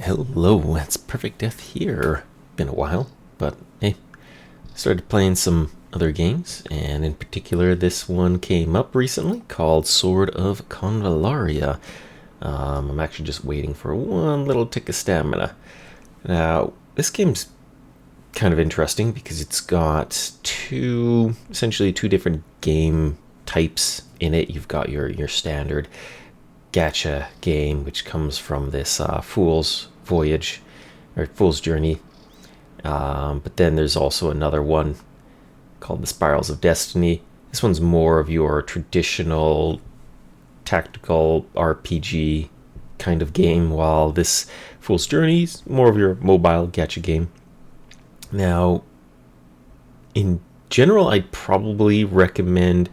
Hello, it's Perfect Death here. Been a while, but hey, started playing some other games, and in particular, this one came up recently called Sword of Convallaria. I'm actually just waiting for one little tick of stamina. Now, this game's kind of interesting because it's got essentially two different game types in it. You've got your standard gacha game, which comes from this Fool's Voyage or Fool's Journey. But then there's also another one called the Spirals of Destiny. This one's more of your traditional tactical RPG kind of game, while this Fool's Journey is more of your mobile gacha game. Now, in general, I'd probably recommend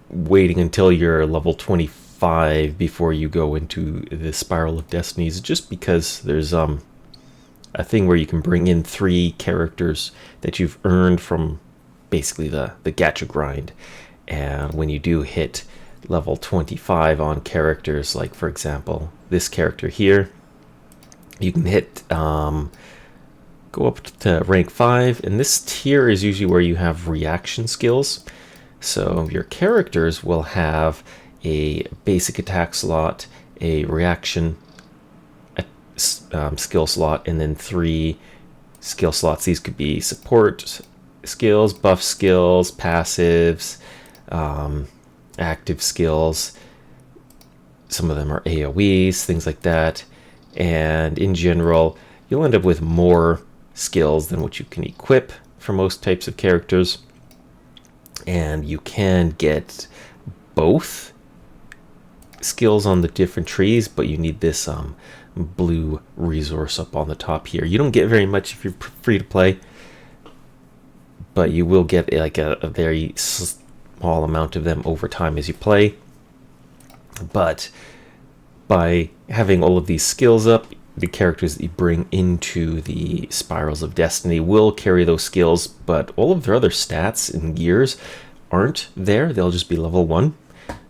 waiting until you're level 25 before you go into the Spiral of Destinies, just because there's a thing where you can bring in 3 characters that you've earned from basically the gacha grind. And when you do hit level 25 on characters, like for example this character here, you can hit go up to rank 5, and this tier is usually where you have reaction skills. So your characters will have a basic attack slot, a reaction skill slot, and then 3 skill slots. These could be support skills, buff skills, passives, active skills. Some of them are AoEs, things like that. And in general, you'll end up with more skills than what you can equip for most types of characters. And you can get both skills on the different trees, but you need this blue resource up on the top here. You don't get very much if you're free to play, but you will get like a very small amount of them over time as you play. But by having all of these skills up, the characters that you bring into the Spirals of Destiny will carry those skills, but all of their other stats and gears aren't there. They'll just be level 1.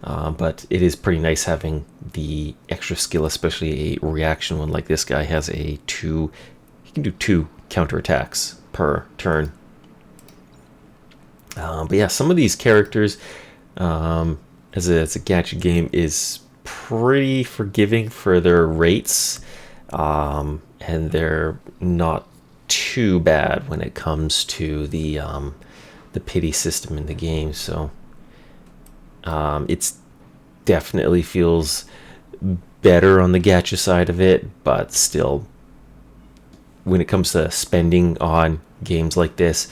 But it is pretty nice having the extra skill, especially a reaction one like this guy has he can do 2 counterattacks per turn. But yeah, some of these characters, as a gacha game, is pretty forgiving for their rates, and they're not too bad when it comes to the pity system in the game. So it's definitely feels better on the gacha side of it, but still, when it comes to spending on games like this,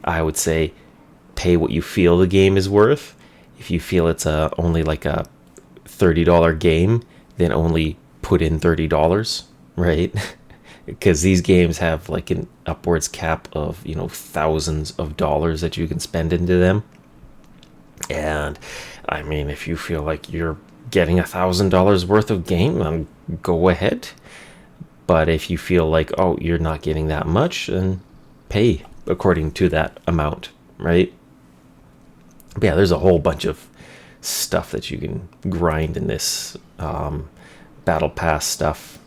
I would say pay what you feel the game is worth. If you feel it's only like a $30 game, then only put in $30, right? Because these games have like an upwards cap of thousands of dollars that you can spend into them. And I mean, if you feel like you're getting $1,000 worth of game, then go ahead. But if you feel like, oh, you're not getting that much, then pay according to that amount, right? But yeah, there's a whole bunch of stuff that you can grind in this battle pass stuff.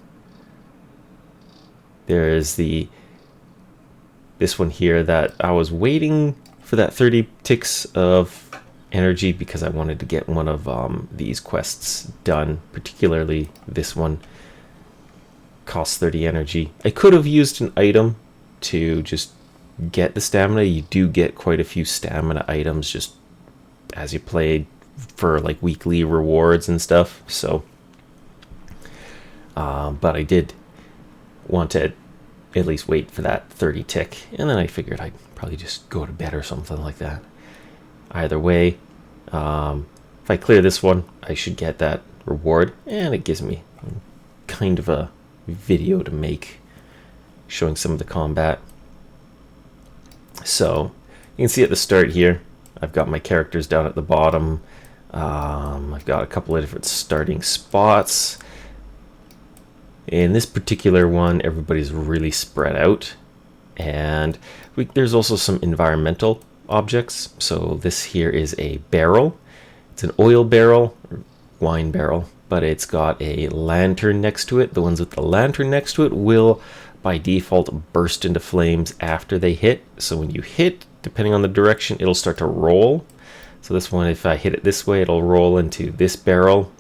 There is this one here that I was waiting for that 30 ticks of energy because I wanted to get one of these quests done. Particularly this one costs 30 energy. I could have used an item to just get the stamina. You do get quite a few stamina items just as you play for like weekly rewards and stuff. So but I did want to at least wait for that 30 tick, and then I figured I'd probably just go to bed or something like that. Either way, if I clear this one, I should get that reward, and it gives me kind of a video to make showing some of the combat. So you can see at the start here, I've got my characters down at the bottom. I've got a couple of different starting spots. In this particular one, everybody's really spread out, and there's also some environmental objects. So this here is a barrel. It's an oil barrel, or wine barrel, but it's got a lantern next to it. The ones with the lantern next to it will, by default, burst into flames after they hit. So when you hit, depending on the direction, it'll start to roll. So this one, if I hit it this way, it'll roll into this barrel,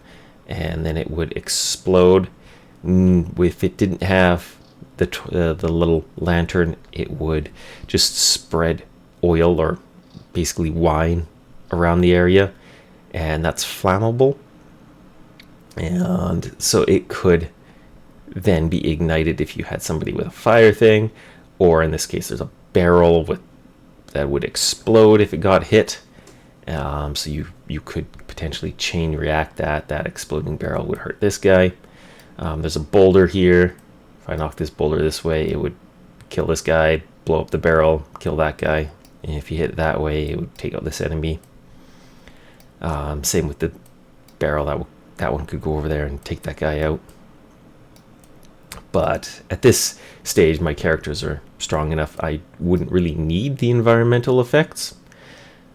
and then it would explode. If it didn't have the little lantern, it would just spread oil, or basically wine, around the area, and that's flammable. And so it could then be ignited if you had somebody with a fire thing, or in this case, there's a barrel that would explode if it got hit. So you could potentially chain react that exploding barrel would hurt this guy. There's a boulder here. If I knock this boulder this way, it would kill this guy, blow up the barrel, kill that guy. And if you hit it that way, it would take out this enemy. Same with the barrel. That one could go over there and take that guy out. But at this stage, my characters are strong enough. I wouldn't really need the environmental effects.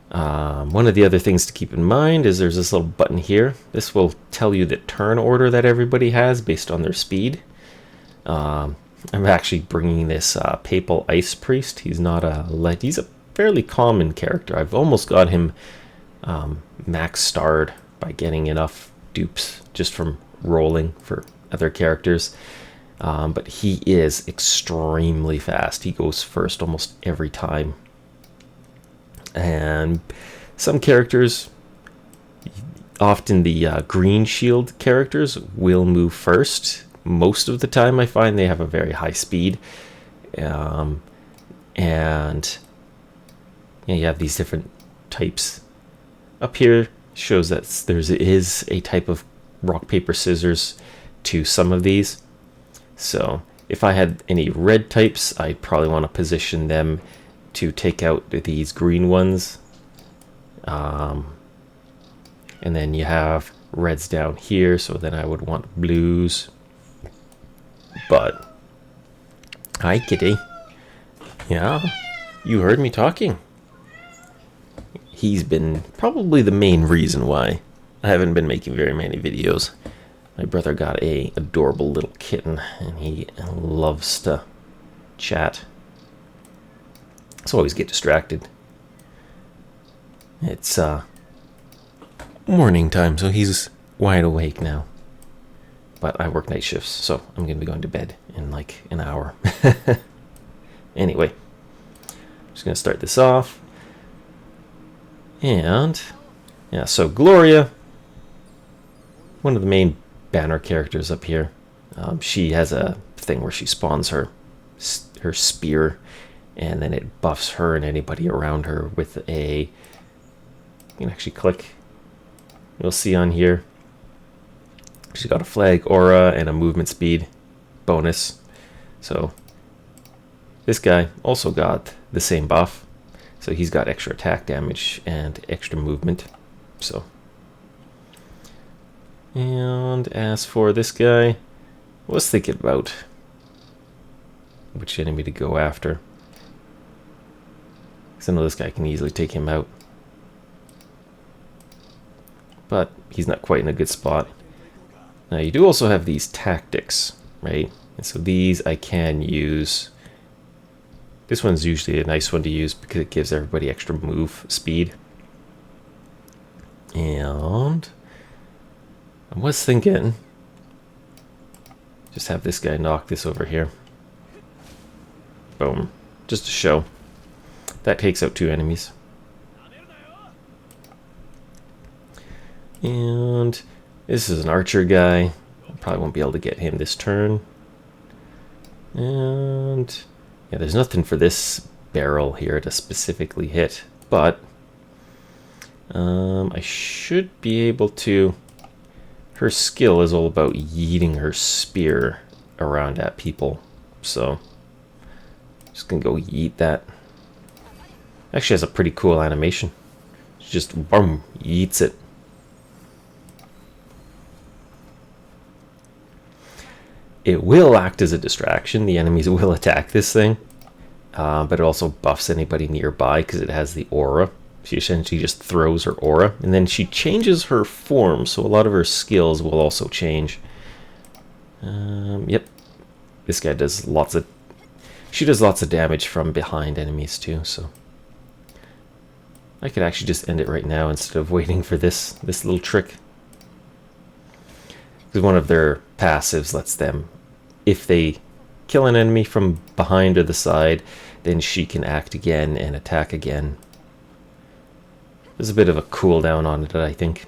One of the other things to keep in mind is there's this little button here. This will tell you the turn order that everybody has based on their speed. I'm actually bringing this Papal Ice Priest. He's a fairly common character. I've almost got him max starred by getting enough dupes just from rolling for other characters. But he is extremely fast. He goes first almost every time. And some characters, often the green shield characters, will move first. Most of the time I find they have a very high speed. And you have these different types. Up here shows that there is a type of rock, paper, scissors to some of these. So if I had any red types, I'd probably want to position them to take out these green ones. And then you have reds down here, so then I would want blues. But hi, kitty. Yeah, you heard me talking. He's been probably the main reason why I haven't been making very many videos. My brother got a adorable little kitten, and he loves to chat. So I always get distracted. It's morning time, so he's wide awake now. But I work night shifts, so I'm going to be going to bed in like an hour. Anyway, I'm just going to start this off. And yeah, so Gloria, one of the main banner characters up here. She has a thing where she spawns her spear, and then it buffs her and anybody around her with you can actually click. You'll see on here, she's got a flag aura and a movement speed bonus. So this guy also got the same buff. So he's got extra attack damage and extra movement. So, and as for this guy, I was thinking about which enemy to go after. Because I know this guy can easily take him out. But he's not quite in a good spot. Now you do also have these tactics, right? And so these I can use. This one's usually a nice one to use because it gives everybody extra move speed. And I was thinking, just have this guy knock this over here. Boom. Just to show. That takes out 2 enemies. And this is an archer guy. Probably won't be able to get him this turn. And yeah, there's nothing for this barrel here to specifically hit, but I should be able to. Her skill is all about yeeting her spear around at people, so just gonna go yeet that. Actually has a pretty cool animation. She just boom, yeets it. It will act as a distraction. The enemies will attack this thing, but it also buffs anybody nearby because it has the aura. She essentially just throws her aura, and then she changes her form, so a lot of her skills will also change. Yep. This guy does lots of... She does lots of damage from behind enemies too, so... I could actually just end it right now instead of waiting for this little trick. Because one of their passives lets them... If they kill an enemy from behind or the side, then she can act again and attack again. There's a bit of a cooldown on it, I think.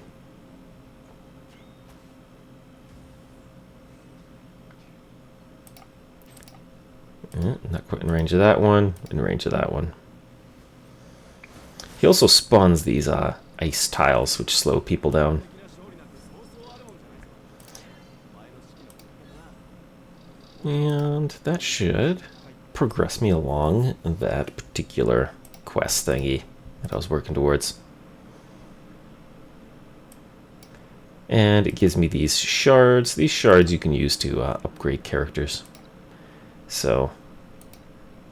Not quite in range of that one, in range of that one. He also spawns these ice tiles, which slow people down. And that should progress me along that particular quest thingy that I was working towards. And it gives me these shards. These shards you can use to upgrade characters. So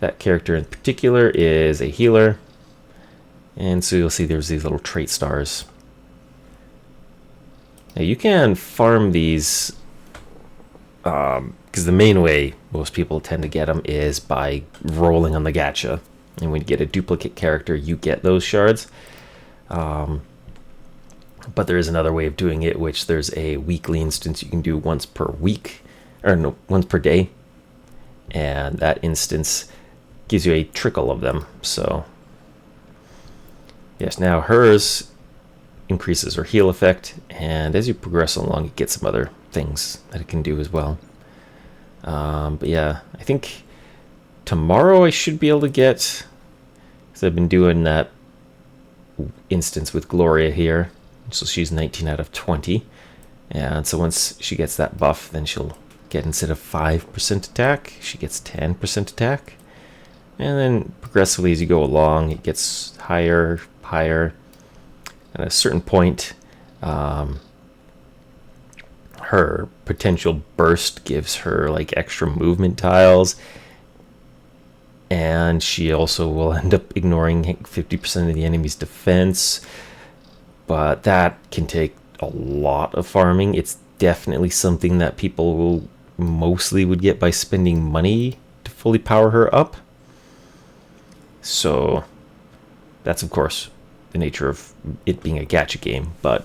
that character in particular is a healer. And so you'll see there's these little trait stars. Now you can farm these, because the main way most people tend to get them is by rolling on the gacha. And when you get a duplicate character, you get those shards. But there is another way of doing it, which there's a weekly instance you can do once per week, or no, once per day. And that instance gives you a trickle of them. So yes, now hers increases her heal effect, and as you progress along, it gets some other things that it can do as well. But yeah, I think tomorrow I should be able to get, because I've been doing that instance with Gloria here, so she's 19 out of 20, and so once she gets that buff, then she'll get, instead of 5% attack, she gets 10% attack. And then progressively as you go along, it gets higher. And at a certain point, her potential burst gives her like extra movement tiles. And she also will end up ignoring 50% of the enemy's defense. But that can take a lot of farming. It's definitely something that people will mostly would get by spending money to fully power her up. So that's of course the nature of it being a gacha game, but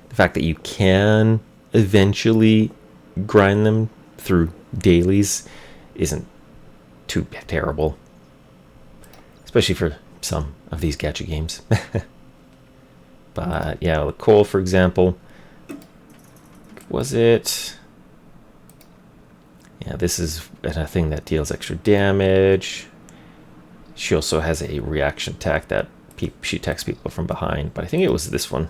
the fact that you can eventually grind them through dailies isn't too terrible, especially for some of these gacha games. But yeah, the coal, for example, was it? Yeah, this is a thing that deals extra damage. She also has a reaction attack that she attacks people from behind, but I think it was this one.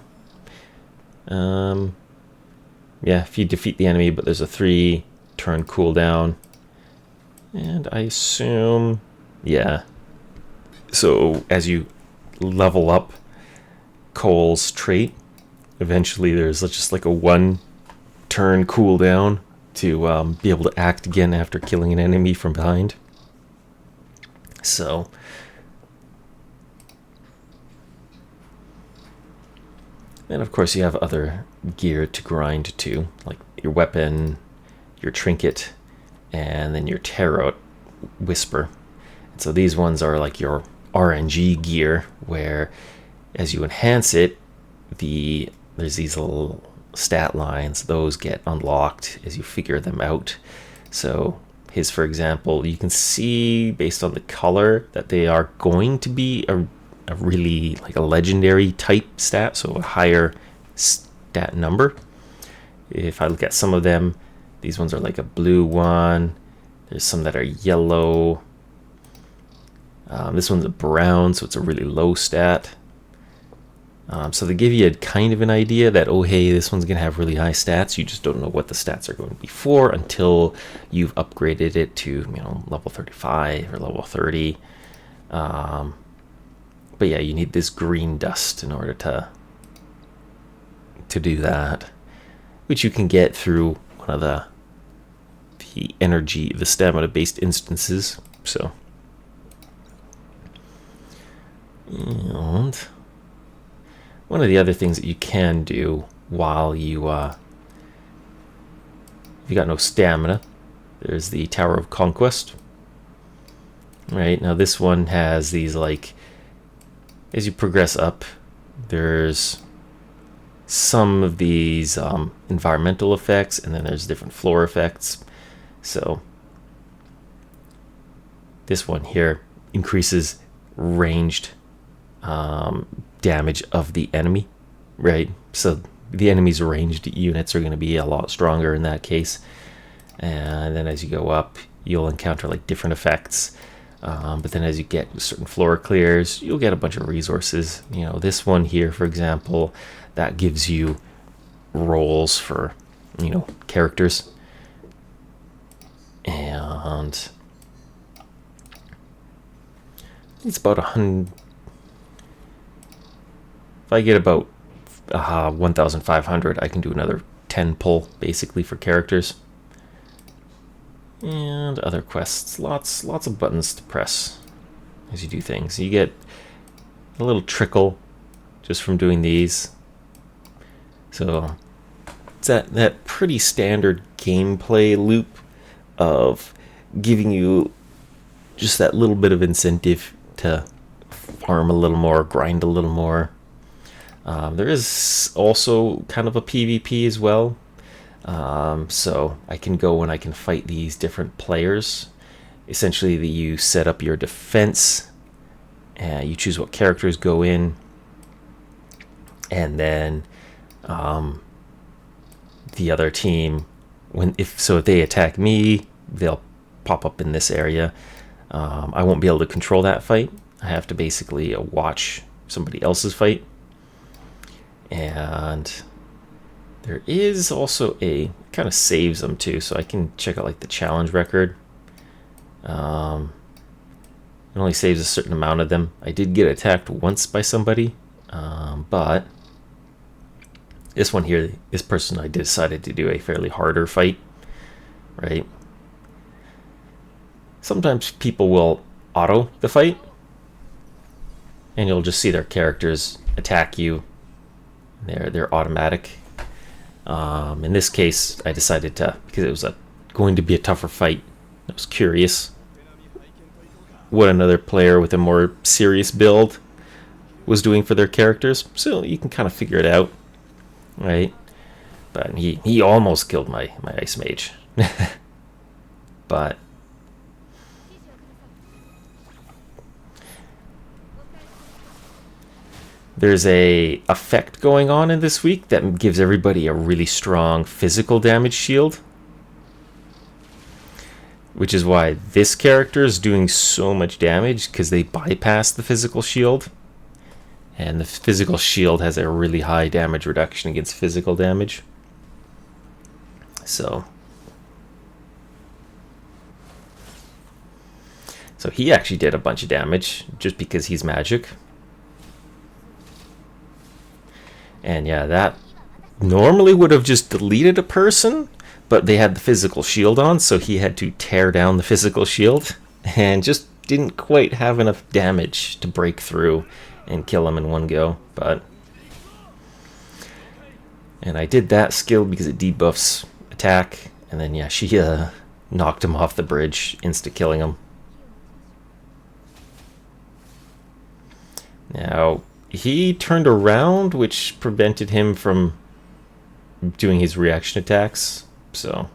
Yeah, if you defeat the enemy, but there's a 3-turn cooldown. And I assume, yeah. So as you level up Cole's trait, eventually there's just like a 1-turn cooldown to be able to act again after killing an enemy from behind. So and of course you have other gear to grind too, like your weapon, your trinket, and then your tarot whisper. And so these ones are like your RNG gear, where as you enhance it, there's these little stat lines. Those get unlocked as you figure them out. So his, for example, you can see based on the color that they are going to be a really like a legendary type stat, so a higher stat number. If I look at some of them, these ones are like a blue one. There's some that are yellow. This one's a brown, so it's a really low stat. So they give you a kind of an idea that, oh hey, this one's gonna have really high stats. You just don't know what the stats are going to be for until you've upgraded it to, level 35 or level 30. But yeah, you need this green dust in order to do that, which you can get through one of the stamina based instances. So And one of the other things that you can do while you, if you got no stamina, there's the Tower of Conquest. Right, now this one has these, like, as you progress up, there's some of these environmental effects, and then there's different floor effects. So this one here increases ranged damage of the enemy, right? So the enemy's ranged units are going to be a lot stronger in that case. And then as you go up, you'll encounter like different effects. But then as you get certain floor clears, you'll get a bunch of resources. You know, this one here, for example, that gives you roles for, you know, characters. And it's about 100. If I get about 1,500, I can do another 10 pull, basically, for characters. And other quests, lots of buttons to press as you do things. You get a little trickle just from doing these. So it's that pretty standard gameplay loop of giving you just that little bit of incentive to farm a little more, grind a little more. There is also kind of a PvP as well. So I can go and I can fight these different players. Essentially, you set up your defense, and you choose what characters go in, and then the other team, if they attack me, they'll pop up in this area. I won't be able to control that fight. I have to basically watch somebody else's fight. And there is also a kind of saves them too, so I can check out like the challenge record. It only saves a certain amount of them. I did get attacked once by somebody, but this one here, this person, I decided to do a fairly harder fight, right? Sometimes people will auto the fight, and you'll just see their characters attack you. They're automatic. In this case, I decided to, because it was going to be a tougher fight, I was curious what another player with a more serious build was doing for their characters. So you can kind of figure it out, right? But he almost killed my ice mage. But there's a effect going on in this week that gives everybody a really strong physical damage shield, which is why this character is doing so much damage, because they bypass the physical shield, and the physical shield has a really high damage reduction against physical damage. So he actually did a bunch of damage just because he's magic. And yeah, that normally would have just deleted a person, but they had the physical shield on, so he had to tear down the physical shield, and just didn't quite have enough damage to break through and kill him in one go. And I did that skill because it debuffs attack, and then yeah, she knocked him off the bridge, insta-killing him. Now, he turned around, which prevented him from doing his reaction attacks, so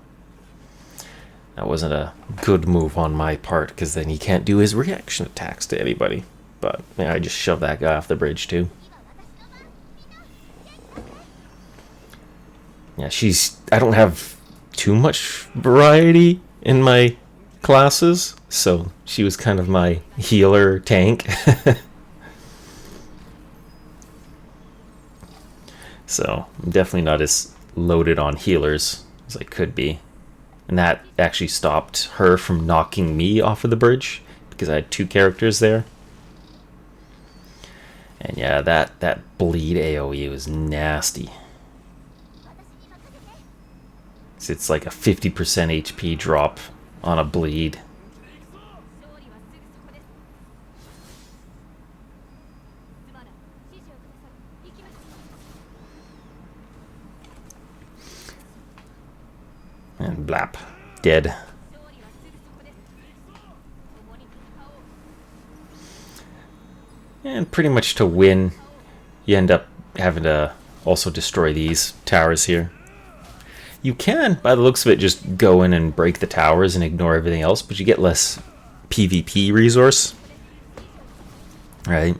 that wasn't a good move on my part, because then he can't do his reaction attacks to anybody. But yeah, I just shoved that guy off the bridge too. Yeah, I don't have too much variety in my classes, so she was kind of my healer tank. So I'm definitely not as loaded on healers as I could be. And that actually stopped her from knocking me off of the bridge, because I had two characters there. And yeah, that bleed AoE was nasty. It's like a 50% HP drop on a bleed. blap. Dead. And pretty much to win, you end up having to also destroy these towers here. You can, by the looks of it, just go in and break the towers and ignore everything else, but you get less PvP resource. Right?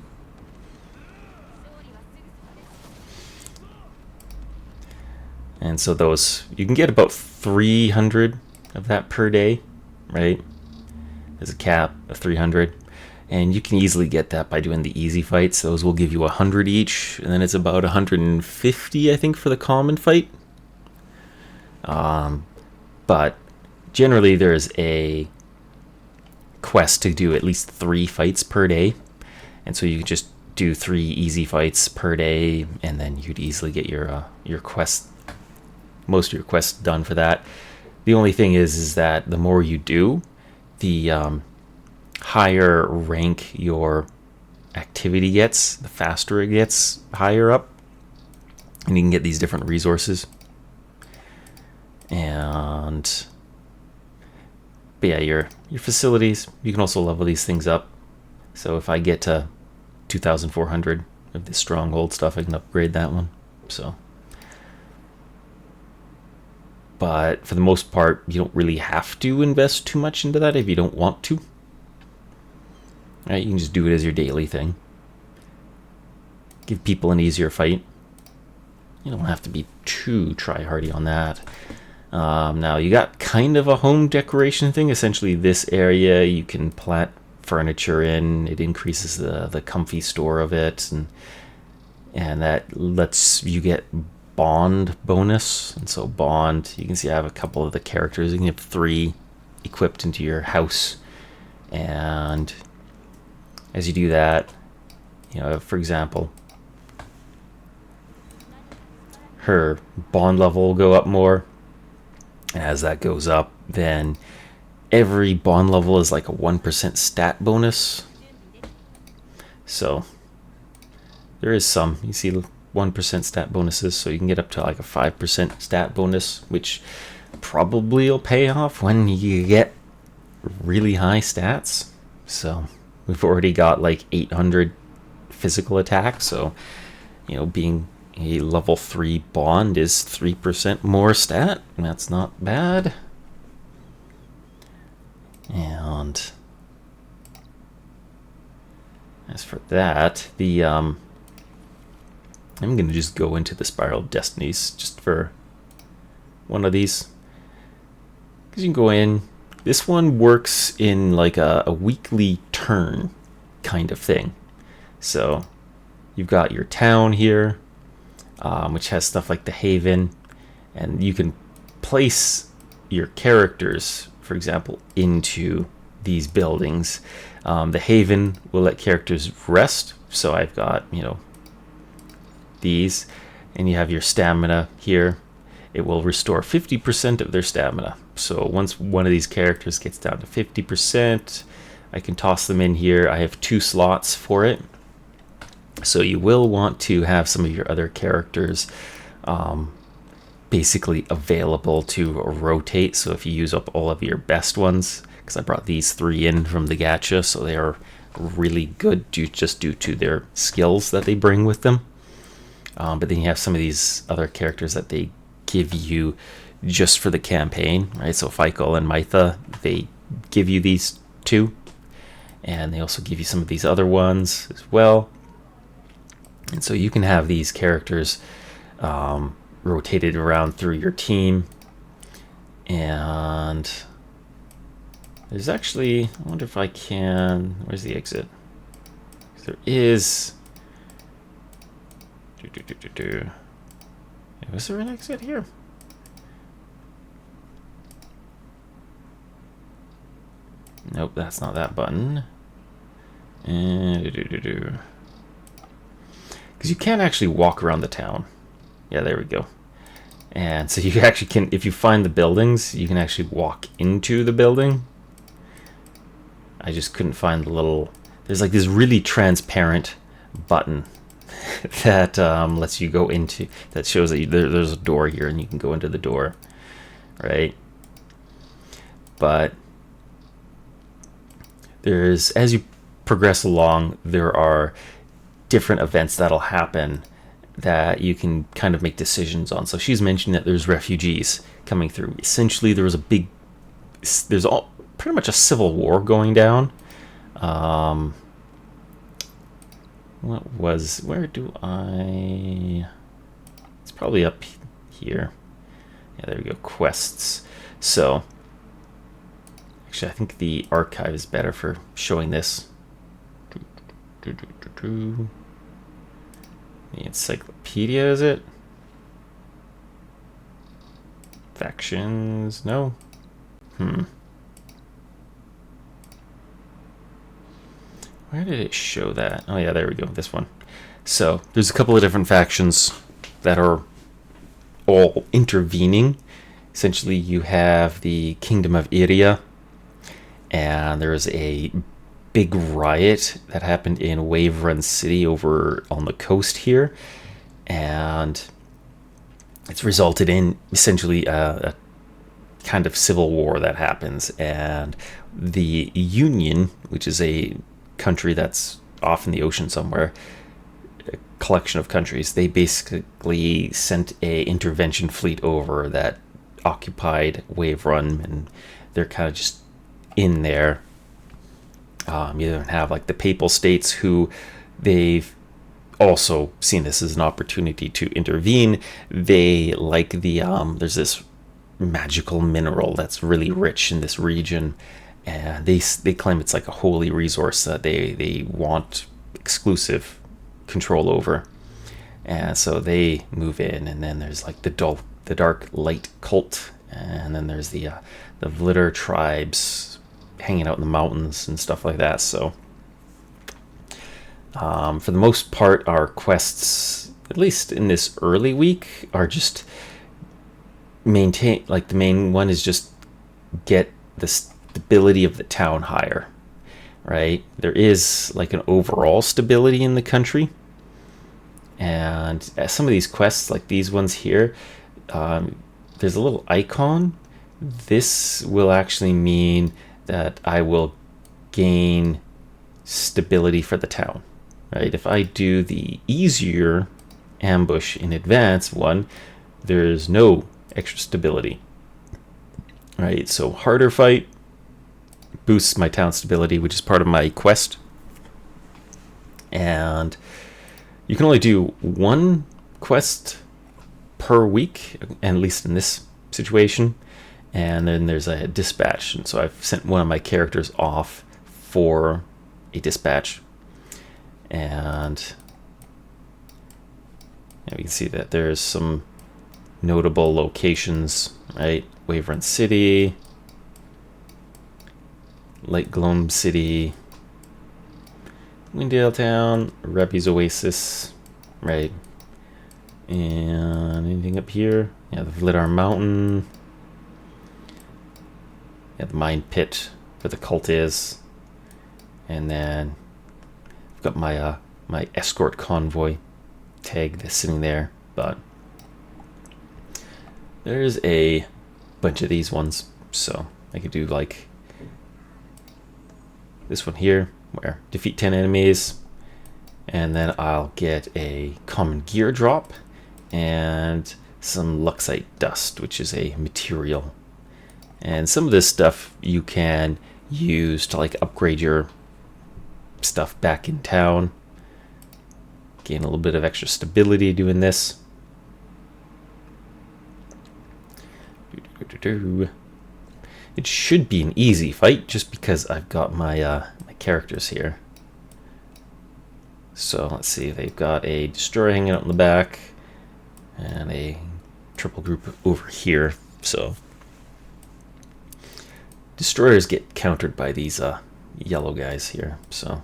And so those, you can get about 300 of that per day, right? There's a cap of 300. And you can easily get that by doing the easy fights. Those will give you 100 each, and then it's about 150, I think, for the common fight. But generally there's a quest to do at least 3 fights per day. And so you could just do 3 easy fights per day, and then you'd easily get your quest, most of your quests done for that. The only thing is that the more you do, the higher rank your activity gets, the faster it gets higher up, and you can get these different resources. And but yeah, your facilities, you can also level these things up. So if I get to 2,400 of this stronghold stuff, I can upgrade that one. So, but for the most part, you don't really have to invest too much into that if you don't want to. Right, you can just do it as your daily thing. Give people an easier fight. You don't have to be too try-hardy on that. Now, you got kind of a home decoration thing. Essentially, this area you can plant furniture in. It increases the comfy store of it, and that lets you get bond bonus. And so bond, you can see I have a couple of the characters. You can have 3 equipped into your house, and as you do that, you know, for example, her bond level will go up more. And as that goes up, then every bond level is like a 1% stat bonus. So there is some, you see 1% stat bonuses, so you can get up to like a 5% stat bonus, which probably will pay off when you get really high stats. So we've already got like 800 physical attack, so you know, being a level 3 bond is 3% more stat, and that's not bad. And as for that, the I'm gonna just go into the Spiral of Destinies just for one of these, because you can go in. This one works in like a weekly turn kind of thing. So you've got your town here, which has stuff like the Haven, and you can place your characters, for example, into these buildings. The Haven will let characters rest, so I've got, you know, these, and you have your stamina here. It will restore 50% of their stamina. So once one of these characters gets down to 50%, I can toss them in here. I have 2 slots for it. So you will want to have some of your other characters basically available to rotate. So if you use up all of your best ones, because I brought these 3 in from the gacha, so they are really good just due to their skills that they bring with them. But then you have some of these other characters that they give you just for the campaign, right? So Feikal and Mytha, they give you these 2, and they also give you some of these other ones as well. And so you can have these characters rotated around through your team. And there's actually, I wonder if I can, where's the exit? There is, was there an exit here? Nope, that's not that button. Because you can't actually walk around the town. Yeah, there we go. And so you actually can, if you find the buildings, you can actually walk into the building. I just couldn't find the little, there's like this really transparent button that lets you go into, that shows that there's a door here and you can go into the door, right? but there's, as you progress along, there are different events that'll happen that you can kind of make decisions on. So she's mentioned that there's refugees coming through. Essentially, there's pretty much a civil war going down. Where do I... It's probably up here. Yeah, there we go, quests. So, actually, I think the archive is better for showing this. The encyclopedia, is it? Factions, no. Where did it show that? Oh yeah, there we go, this one. So there's a couple of different factions that are all intervening. Essentially, you have the Kingdom of Iria, and there's a big riot that happened in Wave Run City over on the coast here, and it's resulted in essentially a kind of civil war that happens. And the Union, which is a country that's off in the ocean somewhere, a collection of countries, they basically sent a intervention fleet over that occupied Wave Run, and they're kind of just in there. You then have like the Papal States, who they've also seen this as an opportunity to intervene. They like the there's this magical mineral that's really rich in this region, and they claim it's like a holy resource that they want exclusive control over, and so they move in. And then there's like the dark light cult, and then there's the Vlitter tribes hanging out in the mountains and stuff like that. So for the most part, our quests, at least in this early week, are just maintain, like the main one is just get the stability of the town higher, right? There is like an overall stability in the country, and some of these quests, like these ones here, there's a little icon. This will actually mean that I will gain stability for the town, right? If I do the easier ambush in advance one, there's no extra stability, right? So harder fight boosts my town stability, which is part of my quest. And you can only do one quest per week, at least in this situation. And then there's a dispatch, and so I've sent one of my characters off for a dispatch. And you can see that there's some notable locations, right? Wave Run City, Light Gloam City, Windale Town, Rebby's Oasis, right? And anything up here? Yeah, the Vlitter Mountain. Yeah, the mine pit where the cult is. And then I've got my my escort convoy tag that's sitting there. But there's a bunch of these ones, so I could do like this one here, where defeat 10 enemies, and then I'll get a common gear drop and some luxite dust, which is a material. And some of this stuff you can use to like upgrade your stuff back in town. Gain a little bit of extra stability doing this. It should be an easy fight just because I've got my my characters here. So let's see, they've got a destroyer hanging out in the back and a triple group over here. So destroyers get countered by these yellow guys here. So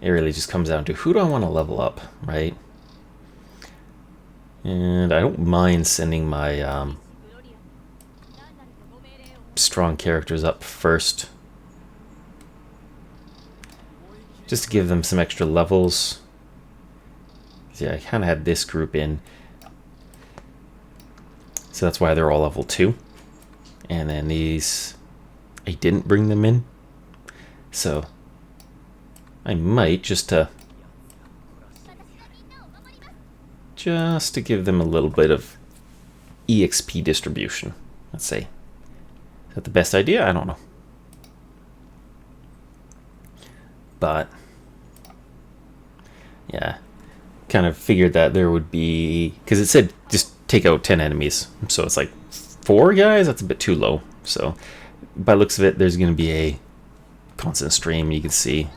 it really just comes down to who do I want to level up, right? And I don't mind sending my strong characters up first, just to give them some extra levels. Yeah, I kind of had this group in, so that's why they're all level 2. And then these I didn't bring them in. So I might just to give them a little bit of EXP distribution. Let's say. Is that the best idea? I don't know. But yeah, kind of figured that there would be, because it said just take out 10 enemies. So it's like 4 guys, that's a bit too low. So by looks of it, there's going to be a constant stream. You can see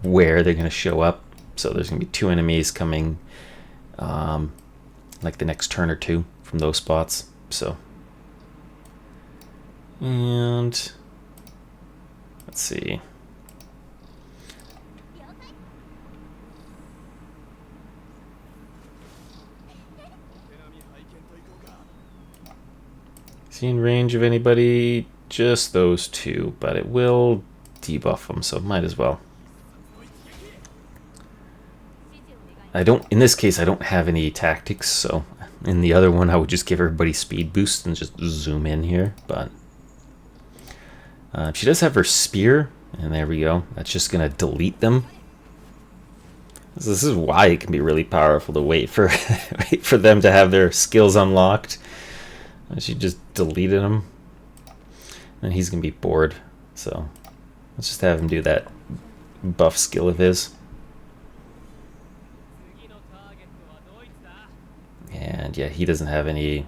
where they're going to show up. So there's going to be 2 enemies coming like the next turn or 2 from those spots. So, and let's see. Is he in range of anybody? Just those 2, but it will debuff them, so might as well. I don't, in this case, I don't have any tactics, so in the other one I would just give everybody speed boost and just zoom in here, but she does have her spear, and there we go. That's just gonna delete them. This is why it can be really powerful to wait for wait for them to have their skills unlocked. She just deleted him, and he's gonna be bored. So let's just have him do that buff skill of his. And yeah, he doesn't have any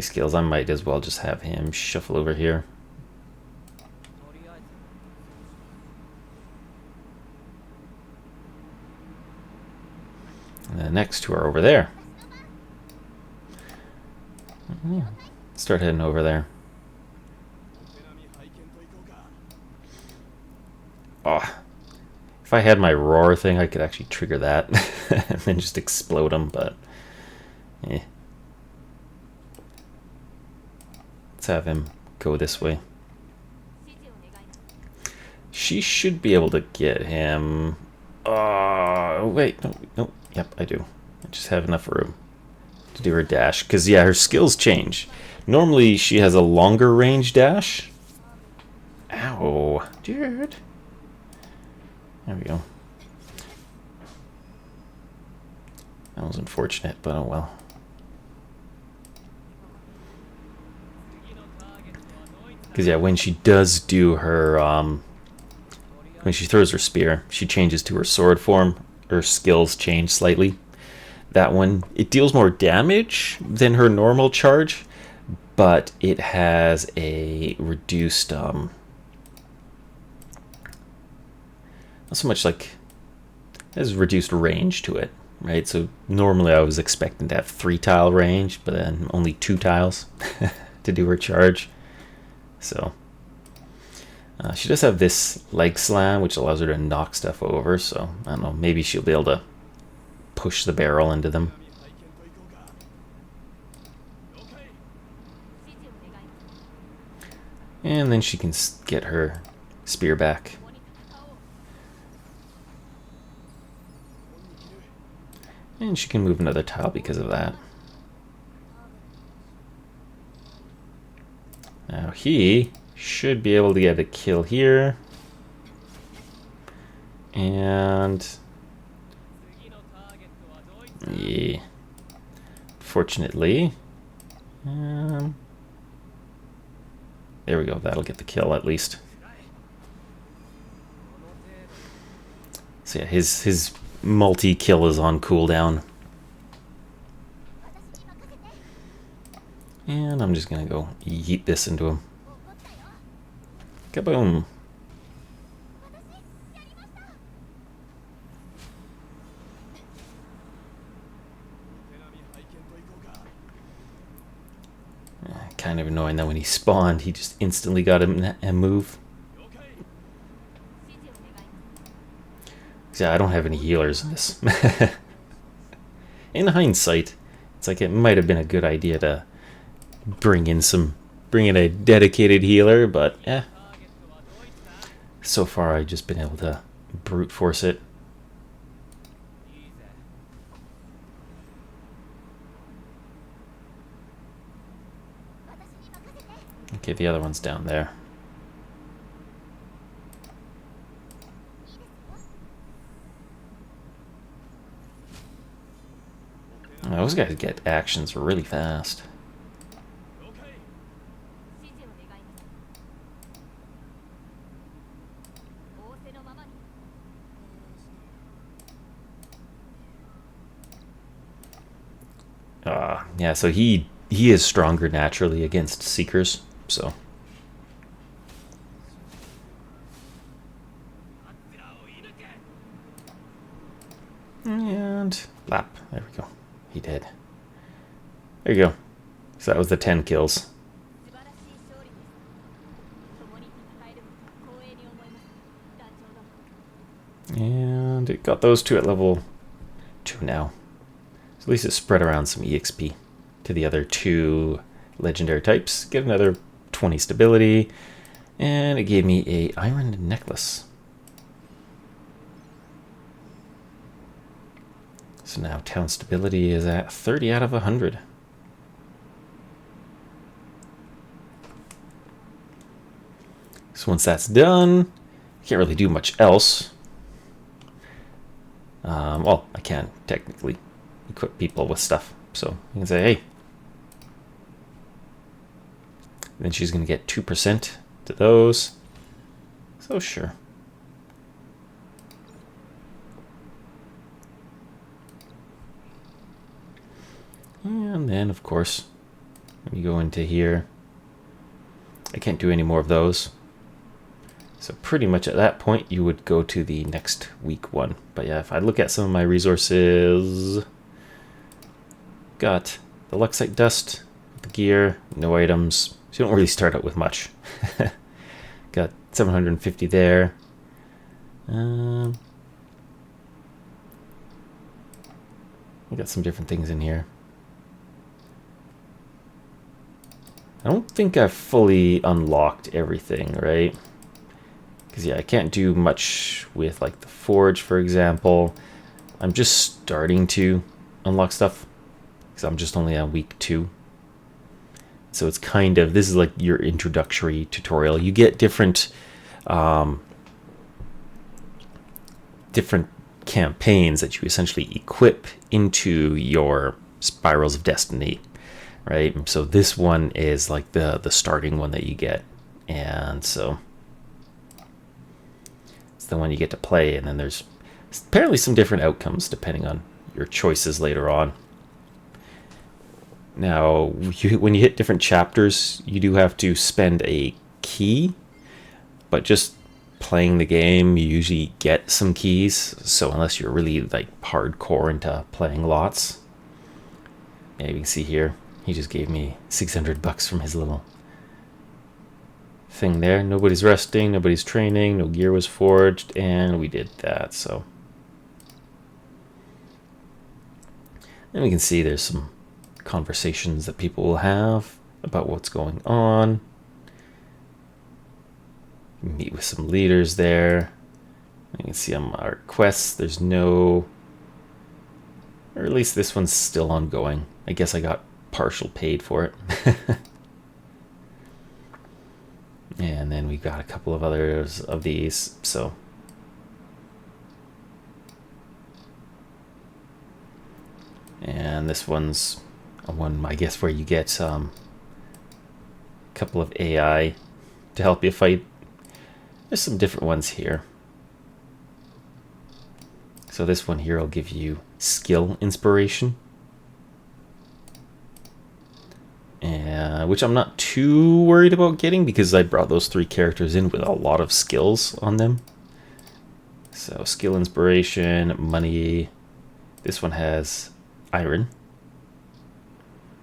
skills. I might as well just have him shuffle over here. And the next 2 are over there. Start heading over there. Oh, if I had my roar thing, I could actually trigger that and then just explode them, but eh. Let's have him go this way. She should be able to get him. Wait, no, yep, I do. I just have enough room to do her dash, because yeah, her skills change. Normally she has a longer range dash. Ow, dude. There we go. That was unfortunate, but oh well. Because yeah, when she does do her when she throws her spear, she changes to her sword form. Her skills change slightly. That one, it deals more damage than her normal charge, but it has a reduced, not so much like, it has reduced range to it, right? So normally I was expecting to have 3 tile range, but then only 2 tiles to do her charge. So she does have this leg slam, which allows her to knock stuff over. So I don't know, maybe she'll be able to push the barrel into them. And then she can get her spear back. And she can move another tile because of that. Now he should be able to get a kill here. And yeah, fortunately, there we go. That'll get the kill at least. So yeah, his multi-kill is on cooldown. And I'm just gonna go yeet this into him. Kaboom! Kind of annoying that when he spawned, he just instantly got him a move. Yeah, I don't have any healers in this. In hindsight, it's like it might have been a good idea to bring in a dedicated healer, but so far I've just been able to brute force it. Okay, the other one's down there. Those guys get actions really fast. Yeah, so he is stronger naturally against Seekers, so. And lap. There we go. He did. There you go. So that was the 10 kills. And it got those two at level 2 now. So at least it spread around some EXP to the other 2 legendary types. Get another 20 stability. And it gave me a iron necklace. So now town stability is at 30 out of 100. So once that's done, I can't really do much else. Well, I can technically equip people with stuff. So you can say, hey. Then she's going to get 2% to those. So sure. And then, of course, when you go into here, I can't do any more of those. So pretty much at that point, you would go to the next week one. But yeah, if I look at some of my resources, got the Luxite dust, the gear, no items. So you don't really start out with much. Got 750 there. We got some different things in here. I don't think I've fully unlocked everything, right? Because yeah, I can't do much with like the forge, for example. I'm just starting to unlock stuff because I'm just only on week 2. So it's kind of, this is like your introductory tutorial. You get different different campaigns that you essentially equip into your Spirals of Destiny, right? So this one is like the starting one that you get, and so it's the one you get to play, and then there's apparently some different outcomes depending on your choices later on. Now, when you hit different chapters, you do have to spend a key, but just playing the game, you usually get some keys. So unless you're really like hardcore into playing lots, yeah, you can see here, he just gave me $600 from his little thing there. Nobody's resting, nobody's training, no gear was forged, and we did that. So then we can see there's some conversations that people will have about what's going on. Meet with some leaders there. You can see on our quests there's no, or at least this one's still ongoing. I guess I got partial paid for it. And then we got a couple of others of these. So and this one's one, I guess, where you get a couple of AI to help you fight. There's some different ones here. So this one here will give you skill inspiration, and which I'm not too worried about getting because I brought those 3 characters in with a lot of skills on them. So skill inspiration, money. This one has iron.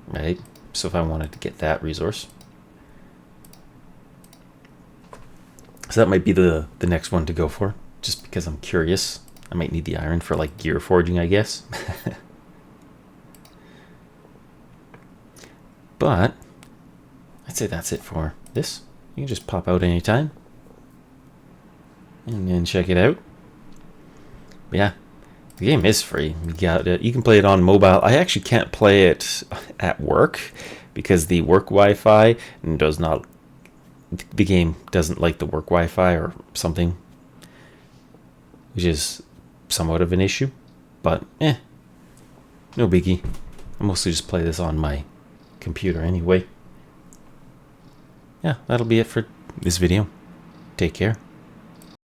Right, so if I wanted to get that resource, so that might be the next one to go for, just because I'm curious. I might need the iron for like gear forging, I guess. But I'd say that's it for this. You can just pop out anytime and then check it out. But yeah, the game is free. You can play it on mobile. I actually can't play it at work because the work Wi-Fi does not the game doesn't like the work Wi-Fi or something, which is somewhat of an issue, but no biggie. I mostly just play this on my computer anyway. Yeah, that'll be it for this video. Take care.